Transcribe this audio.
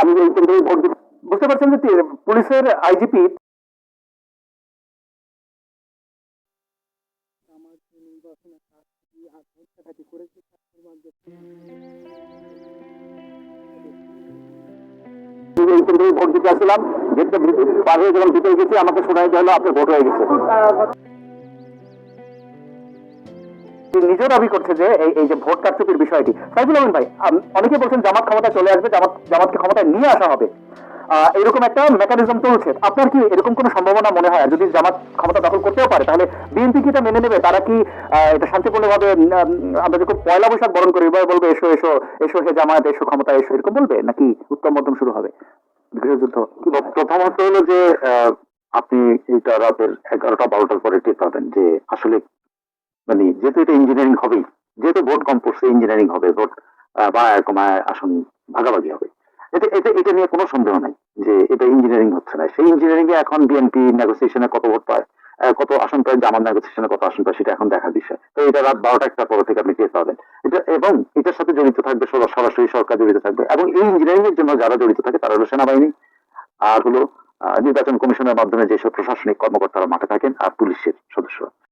আমি এই কেন্দ্রে বুঝতে পারছেন যে পুলিশের আইজিপি এই কেন্দ্রে ভোট দিতে আসছিলাম, গেটটা পার হয়ে যখন ভিতরে গেছি আমাকে শোনা হলো আপনার ভোট হয়ে গেছে। নিজেও দাবি করছে যে এই যে ভোট কারচুপির বিষয়টি। সাইফুল আমিন ভাই, অনেকে বলছেন জামাত ক্ষমতায় চলে আসবে, জামাতকে ক্ষমতায় নিয়ে আসা হবে, এরকম একটা মেকানিজম চলছে। আপনার কি এরকম কোনো সম্ভাবনা মনে হয়? যদি জামাত ক্ষমতা দখল করতেও পারে তাহলে বিএনপি কি এটা মেনে নেবে? তারা কি এটা শান্তিপূর্ণভাবে আমরা যখন পয়লা বৈশাখ বরণ করি এবার বলবে এসো এসো এসো হে জামাত এসো ক্ষমতা এসো, এরকম বলবে নাকি উত্তম মধ্যম শুরু হবে গৃহযুদ্ধ? প্রথমত হলো যে আপনি এটা রাতের 11টা 12টার পরে টের পাবেন যে আসলে মানে যেহেতু এটা ইঞ্জিনিয়ারিং হবেই, যেহেতু ভোট কম পড়ছে ইঞ্জিনিয়ারিং হবে, ভোট বাড়ায় কমায় আসন ভাগাভাগি হবে। এটা এটা এটা নিয়ে কোনো সন্দেহ নাই যে এটা ইঞ্জিনিয়ারিং হচ্ছে না। সেই ইঞ্জিনিয়ারিং এ এখন বিএনপি নেগোসিয়েশনে কত ভোট পায়, কত আসন পায়, জামাত নেগোসিয়েশনে কত আসন পায়, সেটা এখন দেখার বিষয়। তো এটা রাত 12টা 1টা পর থেকে আপনি টের পাবেন এটা, এবং এটার সাথে জড়িত থাকবে সরাসরি সরকার জড়িত থাকবে, এবং এই ইঞ্জিনিয়ারিং এর জন্য যারা জড়িত থাকে তারা হলো সেনাবাহিনী, আর হলো নির্বাচন কমিশনের মাধ্যমে যেসব প্রশাসনিক কর্মকর্তারা মাঠে থাকেন, আর পুলিশের সদস্যরা।